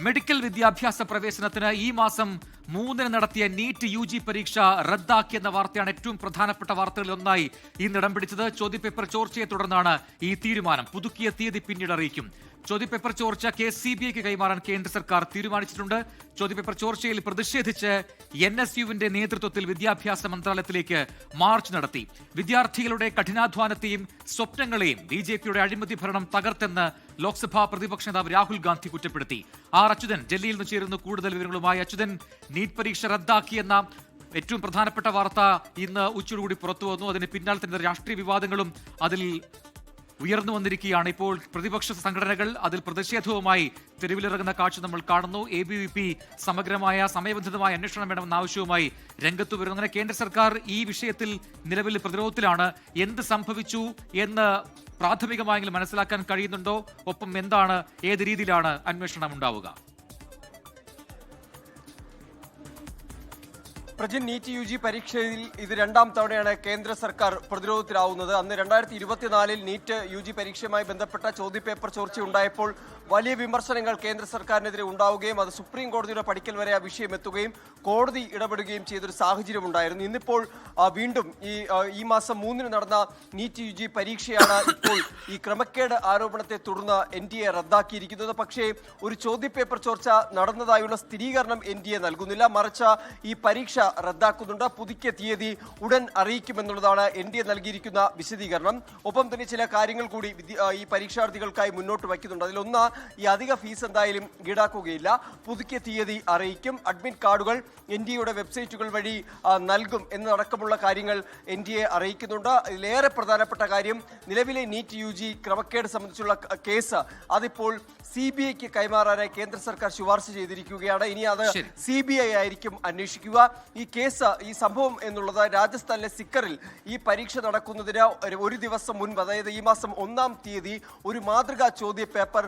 Medical വിദ്യാഭ്യാസ പ്രവേശനത്തിന് ഈ മാസം 3 നടത്തിയ നീറ്റ് UG പരീക്ഷ റദ്ദാക്കിയെന്ന വാർത്തയാണ് ഏറ്റവും പ്രധാനപ്പെട്ട വാർത്തകളിൽ ഒന്നായി ഇന്ന് ഇടം പിടിച്ചത്. ചോദ്യപേപ്പർ ചോർച്ചയെ തുടർന്നാണ് ഈ തീരുമാനം. പുതുക്കിയ തീയതി പിന്നീട് അറിയിക്കും. ചോദ്യപേപ്പർ ചോർച്ച കേസ് CBIക്ക് കൈമാറാൻ കേന്ദ്ര സർക്കാർ തീരുമാനിച്ചിട്ടുണ്ട്. ചോദ്യപേപ്പർ ചോർച്ചയിൽ പ്രതിഷേധിച്ച് NSUവിന്റെ നേതൃത്വത്തിൽ വിദ്യാഭ്യാസ മന്ത്രാലയത്തിലേക്ക് മാർച്ച് നടത്തി. വിദ്യാർത്ഥികളുടെ കഠിനാധ്വാനത്തെയും സ്വപ്നങ്ങളെയും BJPയുടെ അഴിമതി ഭരണം തകർത്തെന്ന് ലോക്സഭാ പ്രതിപക്ഷ നേതാവ് രാഹുൽ ഗാന്ധി കുറ്റപ്പെടുത്തി. അച്യുതൻ ഡൽഹിയിൽ നിന്ന് ചേരുന്നു കൂടുതൽ വിവരങ്ങളുമായി. അച്യുതൻ, നീറ്റ് പരീക്ഷ റദ്ദാക്കിയെന്ന ഏറ്റവും പ്രധാനപ്പെട്ട വാർത്ത ഇന്ന് ഉച്ചയോടുകൂടി പുറത്തു വന്നു. അതിന് പിന്നാലെ തന്നെ രാഷ്ട്രീയ വിവാദങ്ങളും അതിൽ ഉയർന്നു വന്നിരിക്കുകയാണ്. ഇപ്പോൾ പ്രതിപക്ഷ സംഘടനകൾ അതിൽ പ്രതിഷേധവുമായി തെരുവിലിറങ്ങുന്ന കാഴ്ച നമ്മൾ കാണുന്നു. ABVP സമഗ്രമായ സമയബന്ധിതമായ അന്വേഷണം വേണമെന്ന ആവശ്യവുമായി രംഗത്ത് വരുന്നു. അങ്ങനെ കേന്ദ്ര സർക്കാർ ഈ വിഷയത്തിൽ നിലവിൽ പ്രതിരോധത്തിലാണ്. എന്ത് സംഭവിച്ചു എന്ന് പ്രാഥമികമായെങ്കിലും മനസ്സിലാക്കാൻ കഴിയുന്നുണ്ടോ? ഒപ്പം എന്താണ്, ഏത് രീതിയിലാണ് അന്വേഷണം ഉണ്ടാവുക? പ്രജിൻ, നീറ്റ് UG പരീക്ഷയിൽ ഇത് 2ാം തവണയാണ് കേന്ദ്ര സർക്കാർ പ്രതിരോധത്തിലാവുന്നത്. അന്ന് 2024 നീറ്റ് UG പരീക്ഷയുമായി ബന്ധപ്പെട്ട ചോദ്യപേപ്പർ ചോർച്ച ഉണ്ടായപ്പോൾ വലിയ വിമർശനങ്ങൾ കേന്ദ്ര സർക്കാരിനെതിരെ ഉണ്ടാവുകയും അത് സുപ്രീം കോടതിയുടെ പടിക്കൽ വരെ ആ വിഷയം എത്തുകയും കോടതി ഇടപെടുകയും ചെയ്തൊരു സാഹചര്യം ഉണ്ടായിരുന്നു. ഇന്നിപ്പോൾ വീണ്ടും ഈ മാസം 3 നടന്ന നീറ്റ് UG പരീക്ഷയാണ് ഇപ്പോൾ ഈ ക്രമക്കേട് ആരോപണത്തെ തുടർന്ന് NTA റദ്ദാക്കിയിരിക്കുന്നത്. പക്ഷേ ഒരു ചോദ്യപേപ്പർ ചോർച്ച നടന്നതായുള്ള സ്ഥിരീകരണം NTA നൽകുന്നില്ല. മറിച്ച് ഈ പരീക്ഷ റദ്ദാക്കുന്നുണ്ട്. പുതുക്കിയ തീയതി ഉടൻ അറിയിക്കുമെന്നുള്ളതാണ് NTA നൽകിയിരിക്കുന്ന വിശദീകരണം. ഒപ്പം തന്നെ ചില കാര്യങ്ങൾ കൂടി ഈ പരീക്ഷാർത്ഥികൾക്കായി മുന്നോട്ട് വയ്ക്കുന്നുണ്ട്. അതിലൊന്ന്, ഈ അധിക ഫീസ് എന്തായാലും ഈടാക്കുകയില്ല. പുതുക്കിയ തീയതി അറിയിക്കും. അഡ്മിറ്റ് കാർഡുകൾ NTAയുടെ വെബ്സൈറ്റുകൾ വഴി നൽകും എന്നതടക്കമുള്ള കാര്യങ്ങൾ NTA അറിയിക്കുന്നുണ്ട്. ഇതിലേറെ പ്രധാനപ്പെട്ട കാര്യം, നിലവിലെ നീറ്റ് UG ക്രമക്കേട് സംബന്ധിച്ചുള്ള കേസ് അതിപ്പോൾ CBIക്ക് കൈമാറാനായി കേന്ദ്ര സർക്കാർ ശുപാർശ ചെയ്തിരിക്കുകയാണ്. ഇനി അത് CBI ആയിരിക്കും അന്വേഷിക്കുക. ഈ കേസ്, ഈ സംഭവം എന്നുള്ളത് രാജസ്ഥാനിലെ സിക്കറിൽ ഈ പരീക്ഷ നടക്കുന്നതിന് ഒരു ദിവസം മുൻപ്, അതായത് ഈ മാസം 1-ാം തീയതി ഒരു മാതൃകാ ചോദ്യ പേപ്പർ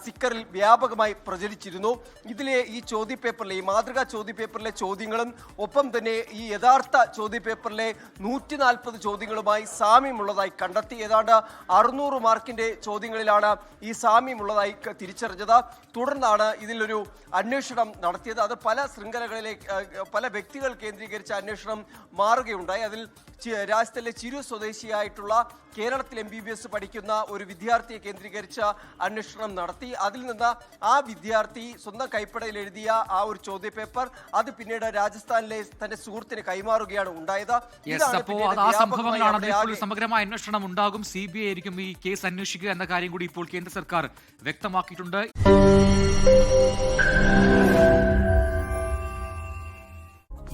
സിക്കറിൽ വ്യാപകമായി പ്രചരിച്ചിരുന്നു. ഇതിലെ ഈ ചോദ്യപേപ്പറിലെ, ഈ മാതൃകാ ചോദ്യപേപ്പറിലെ ചോദ്യങ്ങളും ഒപ്പം തന്നെ ഈ യഥാർത്ഥ ചോദ്യപേപ്പറിലെ 140 ചോദ്യങ്ങളുമായി സാമ്യമുള്ളതായി കണ്ടെത്തി. ഏതാണ്ട് 600 മാർക്കിന്റെ ചോദ്യങ്ങളിലാണ് ഈ സാമ്യമുള്ളതായി തിരിച്ചറിഞ്ഞത്. തുടർന്നാണ് ഇതിലൊരു അന്വേഷണം നടത്തിയത്. അത് പല ശൃംഖലകളിലേക്ക്, പല വ്യക്തികൾ കേന്ദ്രീകരിച്ച അന്വേഷണം മാറുകയുണ്ടായി. അതിൽ രാജ്യത്തിലെ ചിരു സ്വദേശിയായിട്ടുള്ള കേരളത്തിൽ MBBS പഠിക്കുന്ന ഒരു വിദ്യാർത്ഥിയെ കേന്ദ്രീകരിച്ച അന്വേഷണം നടത്തി. അതിൽ നിന്ന് ആ വിദ്യാർത്ഥി സ്വന്തം കൈപ്പടയിൽ എഴുതിയ ആ ഒരു ചോദ്യപേപ്പർ അത് പിന്നീട് രാജസ്ഥാനിലെ തന്റെ സുഹൃത്തിന് കൈമാറുകയാണ് ഉണ്ടായത്. സമഗ്രമായ അന്വേഷണം ഉണ്ടാകും. CBI ആയിരിക്കും ഈ കേസ് അന്വേഷിക്കുക എന്ന കാര്യം കൂടി ഇപ്പോൾ കേന്ദ്ര സർക്കാർ വ്യക്തമാക്കിയിട്ടുണ്ട്.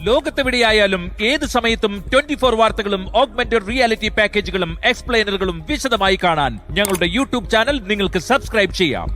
ലോകത്തെവിടെയായാലും ഏത് സമയത്തും 24 വാർത്തകളും ഓഗ്മെന്റഡ് റിയാലിറ്റി പാക്കേജുകളും എക്സ്പ്ലെയിനറുകളും വിശദമായി കാണാൻ ഞങ്ങളുടെ YouTube ചാനൽ നിങ്ങൾക്ക് സബ്സ്ക്രൈബ് ചെയ്യാം.